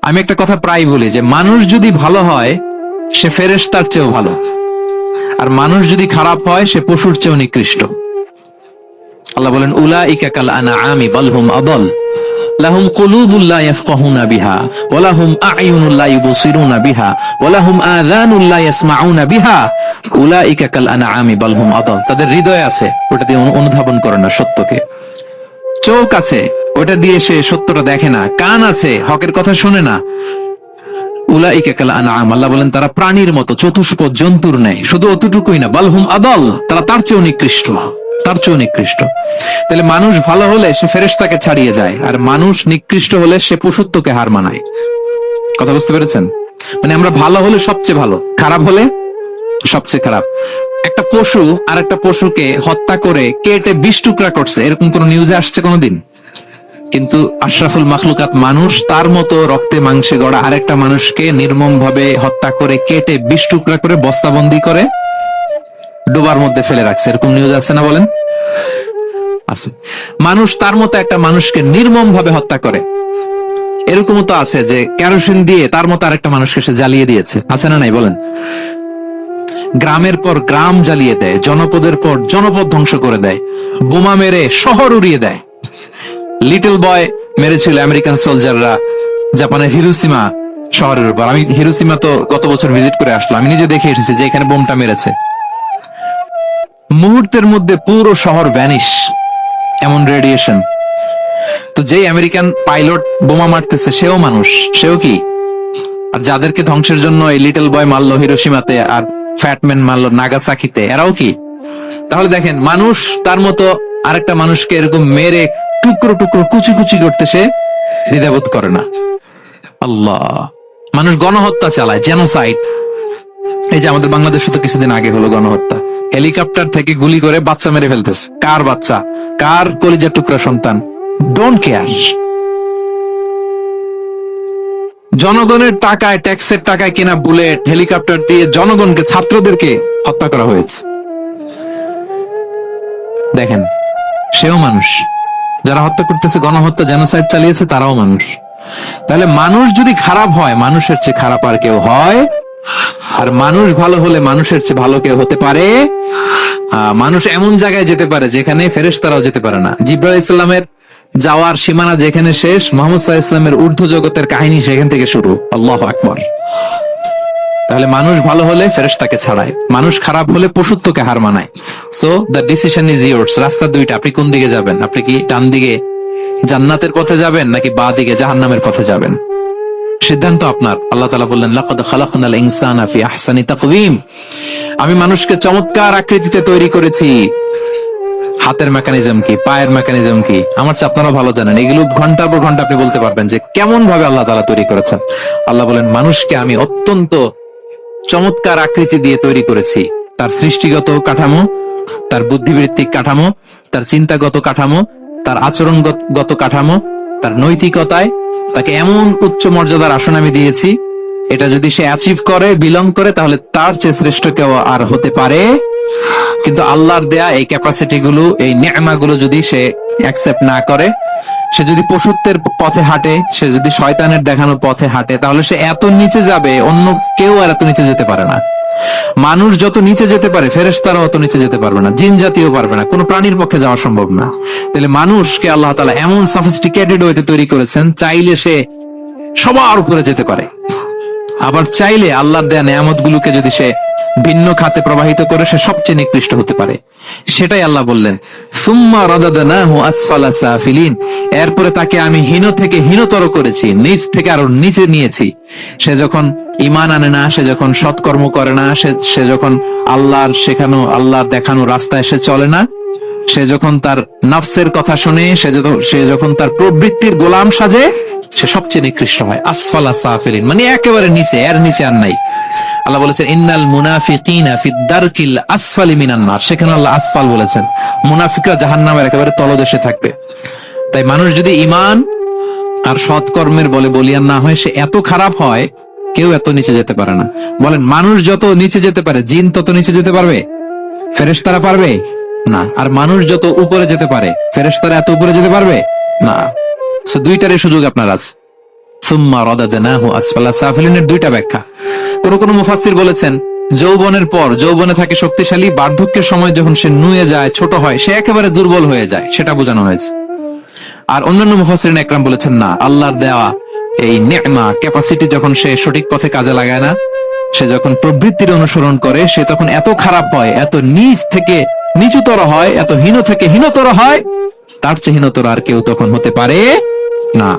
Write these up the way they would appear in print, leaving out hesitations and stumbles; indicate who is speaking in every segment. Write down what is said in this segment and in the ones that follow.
Speaker 1: আমি একটা কথা প্রায় বলি যে মানুষ যদি ভালো হয় সে ফেরেশতার চেয়েও ভালো, আর মানুষ যদি খারাপ হয় সে পশুর চেয়েও নিকৃষ্ট। আল্লাহ বলেন উলাইকা কাল আনআমি বাল হুম আদাল লাহুম কুলুবুল লা ইয়াফকাহুনা বিহা ওয়া লাহুম আ'য়ুনুল লা ইউবসিরুনা বিহা ওয়া লাহুম আযানুল লা ইয়াসমাউনা বিহা উলাইকা কাল আনআমি বাল হুম আদাল। তাদের হৃদয় আছে, ওটা দিয়ে অনুধাবন করে না সত্যকে। চোখ আছে, ওটা দিয়ে সে সত্যটা দেখে না। কান আছে, হকের কথা শুনে না। উলাইকা কাল আনআম, আল্লাহ বলেন তারা প্রাণীর মতো, চতুষ্পদ জন্তুর ন্যায়। শুধু অতটুকুই না, বাল হুম আদাল, তারা তার চেয়েও নিকৃষ্ট, তার চেয়েও নিকৃষ্ট। তাহলে মানুষ ভালো হলে সে ফেরেশতাকে ছাড়িয়ে যায়, আর মানুষ নিকৃষ্ট হলে সে পশুত্বকে হার মানায়। কথা বুঝতে পেরেছেন? মানে আমরা ভালো হলে সবচেয়ে ভালো, খারাপ হলে সবচেয়ে খারাপ। একটা পশু আর একটা পশুকে হত্যা করে কেটে 20 টুকরা করছে, এরকম কোন নিউজে আসছে কোনোদিন? কিন্তু আশরাফুল মাখলুকাত মানুষ তার মতো রক্তে মাংসে গড়া আরেকটা মানুষকে নির্মম ভাবে হত্যা করে কেটে 20 টুকরা করে বস্তাবন্দি করে ডোবার মধ্যে ফেলে রাখছে, এরকম নিউজ আছে না বলেন? আছে। মানুষ তার মতো একটা মানুষকে নির্মম ভাবে হত্যা করে, এরকমও তো আছে যে কেরোসিন দিয়ে তার মতো আরেকটা মানুষকে সে জ্বালিয়ে দিয়েছে, আছে না নাই বলেন? গ্রামের পর গ্রাম জ্বালিয়ে দেয়, জনপদের পর জনপদ ধ্বংস করে দেয়, বোমা মেরে শহর উড়িয়ে দেয়। লিটল বয় মেরেছিল আমেরিকান সোলজাররা জাপানের হিরোশিমা শহরের উপর। আমি হিরোশিমা তো গত বছর ভিজিট করে আসলাম, আমি নিজে দেখে এসেছি যে এখানে বোমটা মেরেছে। মুহূর্তের মধ্যে পুরো শহর ভ্যানিশ, এমন রেডিয়েশন। তো যেই আমেরিকান পাইলট বোমা মারতেছে সেও মানুষ, সেও কি? আর যাদেরকে ধ্বংসের জন্য এই লিটল বয় মারলো হিরোশিমাতে আর ফ্যাটম্যান মারলো নাগাসাকিতে, এরাও কি? তাহলে দেখেন, মানুষ তার মতো আরেকটা মানুষকে এরকম মেরে টুকরো টুকরো কুচি কুচি করতে সে দ্বিধাবোধ করে না। আল্লাহ, মানুষ গণহত্যা চালায়, জেনোসাইড। এই যে আমাদের বাংলাদেশে তো কিছুদিন আগে হলো গণহত্যা, হেলিকপ্টার থেকে গুলি করে বাচ্চা মেরে ফেলতেছে। কার বাচ্চা? কার কলিজার টুকরা সন্তান? Don't care. জনগণের টাকায়, ট্যাক্সের টাকায় কেনা বুলেট, হেলিকপ্টার দিয়ে জনগণকে, ছাত্রদেরকে হত্যা করা হয়েছে। দেখেন, সেও মানুষ। যারা হত্যা করতেছে, গণহত্যা, জেনোসাইড চালিয়েছে, তারাও মানুষ। তাহলে মানুষ যদি খারাপ হয়, মানুষের চেয়ে খারাপ আর কেউ হয়? আর মানুষ ভালো হলে মানুষের চেয়ে ভালো কেউ হতে পারে? মানুষ এমন জায়গায় যেতে পারে যেখানে ফেরেশতারাও যেতে পারে না। জিবরাইল ইসলামের যাওয়ার সীমানা যেখানে শেষ, মুহাম্মদ সাল্লাল্লাহু আলাইহি ওয়াসাল্লামের ঊর্ধ্ব জগতের কাহিনী সেখান থেকে শুরু। আল্লাহু আকবার। তাহলে মানুষ ভালো হলে ফেরেশতাকে ছাড়ায়, মানুষ খারাপ হলে পশুত্বকে হার মানায়। So the decision is yours. রাস্তা দুইটা, আপনি কোন দিকে যাবেন? আপনি কি ডান দিকে জান্নাতের পথে যাবেন নাকি বাঁ দিকে জাহান্নামের পথে যাবেন? সিদ্ধান্ত আপনার। আল্লাহ তাআলা বললেন লাকাদ খালাকনাল ইনসানা ফি আহসানি তাকওয়িম, আমি মানুষকে চমৎকার আকৃতিতে তৈরি করেছি। হাতের মেকানিজম কি, পায়ের মেকানিজম কি, আমার চেয়ে আপনারা ভালো জানেন। এগুলো ঘন্টার পর ঘন্টা আপনি বলতে পারবেন যে কেমন ভাবে আল্লাহ তাআলা তৈরি করেছেন। আল্লাহ বলেন মানুষকে আমি অত্যন্ত চমৎকার আকৃতি দিয়ে তৈরি করেছি। তার সৃষ্টিগত কাঠামো, তার বুদ্ধিবৃত্তিক কাঠামো, তার চিন্তাগত কাঠামো, তার আচরণগত কাঠামো, তার নৈতিকতায় তাকে এমন উচ্চ মর্যাদার আসন আমি দিয়েছি, এটা যদি সে অ্যাচিভ করে, বিলং করে, তাহলে তার চেয়ে শ্রেষ্ঠ কেউ আর হতে পারে? কিন্তু আল্লাহর দেয়া এই ক্যাপাসিটি গুলো, এই নেয়ামা গুলো যদি সে অ্যাকসেপ্ট না করে, সে যদি পশুত্বের পথে হাঁটে, সে যদি শয়তানের দেখানো পথে হাঁটে, তাহলে সে এত নিচে যাবে, অন্য কেউ আর এত নিচে যেতে পারে না। মানুষ যত নিচে যেতে পারে, ফেরেশতারাও অত নিচে যেতে পারবে না, জিন জাতীয় পারবে না, কোনো প্রাণীর পক্ষে যাওয়া সম্ভব না। তাহলে মানুষকে আল্লাহ তাআলা এমন সফিস্টিকেটেড ওয়েতে তৈরি করেছেন, চাইলে সে সবার উপরে যেতে পারে, আবার চাইলে আল্লাহর দেয়া নেয়ামত গুলোকে যদি সে ভিন্ন খাতে প্রবাহিত করে সে সবচেয়ে নিকৃষ্ট হতে পারে। সেটাই আল্লাহ বললেন সুম্মা রাদাদনাহু আসফালা সাফিলিন, এরপরে তাকে আমি হীন থেকে হীনতর করেছি, নিচ থেকে আরো নিচে নিয়েছি। সে যখন ঈমান আনে না, সে যখন সৎকর্ম করে না, সে যখন আল্লাহর শেখানো, আল্লাহর দেখানো রাস্তায় সে চলে না, সে যখন তার নফসের কথা শুনে, সে যখন তার প্রবৃত্তির গোলাম সাজে, সে সবচেয়ে নিকৃষ্ট হয়। আসফালা সাফিলিন মানে একেবারে নিচে, এর নিচে আর নাই। আল্লাহ বলেছেন ইন্নাল মুনাফিকিনা ফিদ দারকিল আসফালি মিনান নার, সেখানে আল্লাহ আসফাল বলেছেন। মুনাফিকরা জাহান্নামের একেবারে তলদেশে থাকবে। তাই মানুষ যদি ঈমান আর সৎকর্মের বলে বলিয়ান না হয়, সে এত খারাপ হয়, কেউ এত নিচে যেতে পারে না। বলেন, মানুষ যত নিচে যেতে পারে, জিন তত নিচে যেতে পারবে? ফেরেশতারা পারবে না। আর মানুষ যত উপরে যেতে পারে, ফেরেশতারা এত উপরে যেতে পারবে না। সো দুইটারই সুযোগ আপনার আছে। সুম্মা রাদাদনাহু আসফালা সাফিলিনের দুইটা ব্যাখ্যা। কোন মুফাসসির বলেছেন যৌবনের পর, যৌবনে থাকে শক্তিশালী, বার্ধক্যের সময় যখন সে নুয়ে যায়, ছোট হয়, সে একেবারে দুর্বল হয়ে যায়, সেটা বোঝানো হয়েছে। আর অন্যান্য মুফাসসিরিন একরাম বলেছেন না, আল্লাহর দেওয়া এই নে'মা, ক্যাপাসিটি যখন সে সঠিক পথে কাজে লাগায় না, সে যখন প্রবৃত্তির অনুসরণ করে, সে তখন এত খারাপ হয়, এত নিচ থেকে নিচুতর হয়, এত হীন থেকে হীনতর হয়, তার চেয়ে হীনতর আর কেউ তখন হতে পারে না।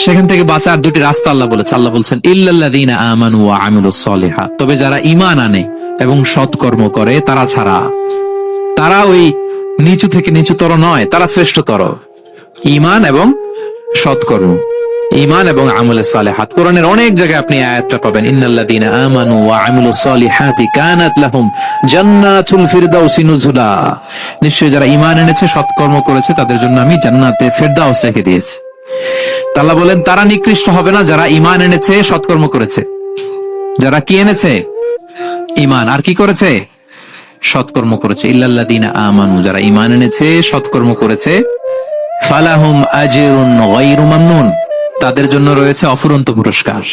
Speaker 1: সেখান থেকে বাঁচার দুটি রাস্তা আল্লাহ বলেছে। আল্লাহ বলছেন ইল্লাল্লাযীনা আমানু ওয়া আমিলুস সলিহাত, তবে যারা ঈমান আনে এবং সৎকর্ম করে তারা ছাড়া। তারা ওই নিচু থেকে নিচুতর নয়, তারা শ্রেষ্ঠতর। ঈমান এবং সৎকর্ম, ঈমান এবং আমলে সালেহাত। কোরআনের অনেক জায়গায় আপনি আয়াতটা পাবেন, ইন্নাল্লাযীনা আমানু ওয়া আমিলুস সলিহাতি কানাত লাহুম জান্নাতুল ফিরদাউসি নুজুলা। নিশ্চয়ই যারা ঈমান এনেছে, সৎকর্ম করেছে, তাদের জন্য আমি জান্নাতে ফিরদাউস রেখে দিয়েছি। আল্লাহ বলেন তারা নিকৃষ্ট হবে না যারা ঈমান এনেছে, সৎকর্ম করেছে। যারা কি এনেছে? ঈমান। আর কি করেছে? সৎকর্ম করেছে। ইল্লাল্লাযীনা আমানু, যারা ঈমান এনেছে, সৎকর্ম করেছে, ফালাহুম আজরুন গায়রু মামনুন, তাদের জন্য রয়েছে অফুরন্ত পুরস্কার,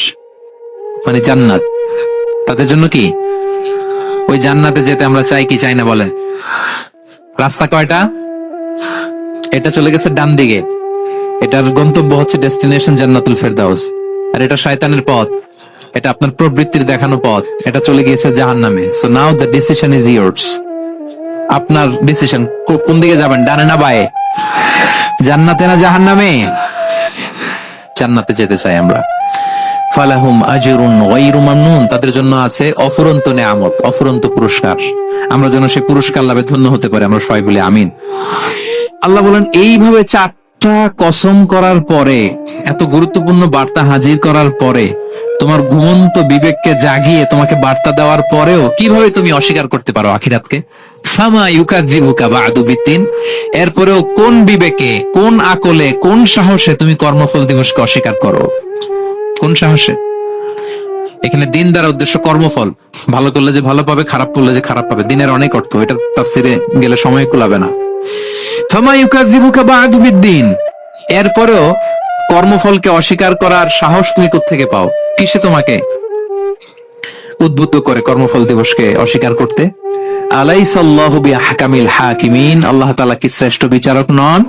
Speaker 1: মানে জান্নাত। তাদের জন্য কি? ওই জান্নাতে যেতে আমরা চাই কি চাই না বলেন? রাস্তা কয়টা? এটা চলে গেছে ডান দিকে, এটার গন্তব্য হচ্ছে ডেস্টিনেশন জান্নাতুল ফেরদাউস। আর এটা শয়তানের পথ, এটা আপনার প্রবৃত্তির দেখানো পথ, এটা চলে গিয়েছে জাহান্নামে। So now the decision is years. আপনার ডিসিশন, কোন দিকে যাবেন, ডানে না বায়ে? জান্নাতে না জাহান্নামে? জান্নাতে যেতে চাই আমরা। ফালাহুম আজরুন গায়রু মামনুন, তাদের জন্য আছে অফুরন্ত নেয়ামত, অফুরন্ত পুরস্কার। আমরা যেন সেই পুরস্কার লাভে ধন্য হতে পারি, আমরা সবাই বলি আমিন। আল্লাহ বলেন এইভাবে চারটা কসম করার পরে, এত গুরুত্বপূর্ণ বার্তা হাজির করার পরে, তোমার ঘুমন্ত বিবেককে জাগিয়ে তোমাকে বার্তা দেওয়ার পরেও কিভাবে তুমি অস্বীকার করতে পারো আখিরাতকে? ফামা ইউকাযযিবুকা বা'দু বিদ্দিন, এরপরেও কোন বিবেকে, কোন আকলে, কোন সাহসে তুমি কর্মফল দিবসকে অস্বীকার করো? কোন সাহসে? এখানে দিন দ্বারা উদ্দেশ্য কর্মফল। ভালো করলে যে ভালো পাবে, খারাপ করলে যে খারাপ পাবে, দিনের অনেক অর্থ, এটা তাফসিরে গেলে সময় কুলাবে না। ফামা ইউকাযযিবুকা বা'দু বিদ্দিন, এরপরেও কর্মফলকে অস্বীকার করার সাহস তুমি কোত্থেকে পাও? কিসে তোমাকে উদ্বুদ্ধ করে কর্মফল দিবসকে অস্বীকার করতে? আলাইসাল্লাহু বিআহকামিল হাকিমিন, আল্লাহ তাআলা কি শ্রেষ্ঠ বিচারক নন?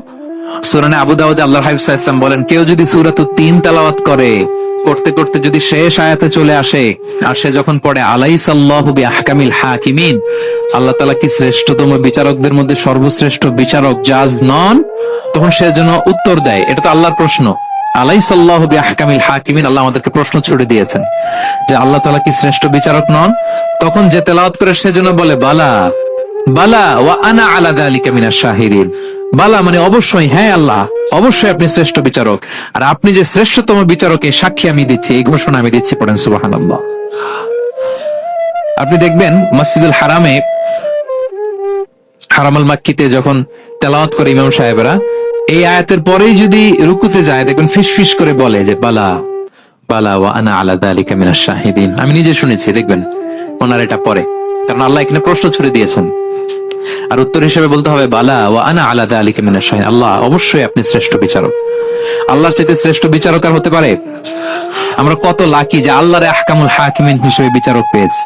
Speaker 1: সূরা আবু দাউদে আল্লাহর হাবিব সাল্লাল্লাহু আলাইহি ওয়াসাল্লাম বলেন, কেউ যদি সূরাতুত তিন তেলাওয়াত করে, করতে করতে যদি শেষ আয়াতে চলে আসে, আর সে যখন পড়ে আলাইসাল্লাহু বিআহকামিল হাকিমিন, আল্লাহ তাআলা কি শ্রেষ্ঠতম বিচারকদের মধ্যে সর্বশ্রেষ্ঠ বিচারক, জাজ নন? তখন সে যেন উত্তর দেয়, এটা তো আল্লাহর প্রশ্ন, আলাইসাল্লাহু বিআহকামিল হাকিমিন, আল্লাহ আমাদেরকে প্রশ্ন ছুড়ে দিয়েছেন যে আল্লাহ তাআলা কি শ্রেষ্ঠ বিচারক নন? তখন যে তেলাওয়াত করে সে যেন বলে বালা বালা ওয়া আনা আলা যালিকা মিনাশ শাহিদিন। বালা মানে অবশ্যই, হ্যাঁ আল্লাহ অবশ্যই আপনি শ্রেষ্ঠ বিচারক, আর আপনি যে শ্রেষ্ঠতম বিচারক এই সাক্ষী আমি দিচ্ছি, এই ঘোষণা আমি দিচ্ছি। পড়েন সুবহানাল্লাহ। আপনি দেখবেন মসজিদুল হারামে, হারামুল মাক্কিতে যখন তেলাওয়াত করে ইমাম সাহেবরা, এই আয়াতের পরেই যদি রুকুতে যায়, দেখবেন ফিসফিস করে বলে যে বালা বালা ওয়া আনা আলা যালিকা মিনাশ শাহিদিন। আমি নিজে শুনেছি, দেখবেন ওনার এটা পরে, কারণ আল্লাহ এখানে প্রশ্ন ছুড়ে দিয়েছেন। আর উত্তর হিসেবে বলতে হবে বালা ওয়া আনা আলা যালিকা মিনাশ শাহিদিন, আল্লাহ অবশ্যই আপনি শ্রেষ্ঠ বিচারক। আল্লাহর চাইতে শ্রেষ্ঠ বিচারক আর হতে পারে? আমরা কত লাকি যে আল্লাহর আহকামুল হাকিমিন হিসেবে বিচারক পেয়েছি।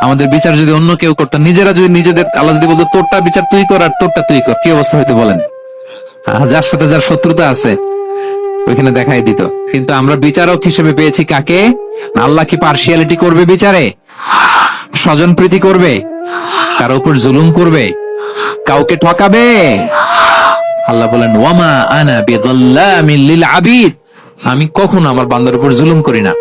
Speaker 1: আমাদের বিচার যদি অন্য কেউ করতো, নিজেরা যদি নিজেদের, আল্লাহ যদি বলতো তোরটা বিচার তুই কর আর তোরটা তুই কর, কি অবস্থা হইতো বলেন? যার সাথে যার শত্রুতা আছে ওইখানে দেখাই দিত। কিন্তু আমরা বিচারক হিসেবে পেয়েছি কাকে? আল্লাহ কি পার্সিয়ালিটি করবে বিচারে? স্বজন প্রীতি করবে? কারো উপর জুলুম করবে? কাউকে ঠকাবে? আল্লাহ বলেন ওয়ামা আনা বিযাল্লামিল লিল আবিদ, আমি কখনো আমার বান্দার উপর জুলুম করি না,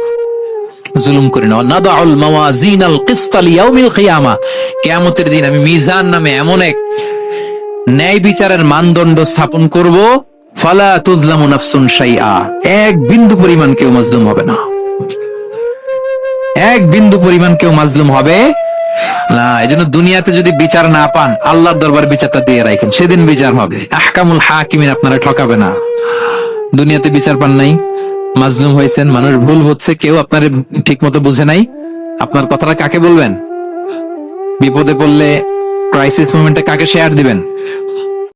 Speaker 1: জুলুম করি না। নাদাউল মাওয়াজিনাল কিসতা লিয়াউমিল কিয়ামা, কিয়ামতের দিন আমি মিজান নামে এমন এক ন্যায় বিচারের মানদণ্ড স্থাপন করব, ফালা তুযলামু নাফসুন শাইআ, এক বিন্দু পরিমাণ কেউ মাজলুম হবে না, এক বিন্দু পরিমাণ কেউ মাজলুম হবে না। এজন্য দুনিয়াতে যদি বিচার না পান, আল্লাহর দরবারে বিচারটা দিয়ে রাখেন, সেদিন বিচার হবে। আহকামুল হাকিমিন আপনারা ঠকাবে না। দুনিয়াতে বিচার পান নাই, মাজলুম হয়েছেন, মানুষ ভুল হচ্ছে, কেউ আপনার ঠিক মতো বুঝে নাই, আপনার কথাটা কাকে বলবেন? বিপদে পড়লে ক্রাইসিস মোমেন্টে কাকে শেয়ার দিবেন?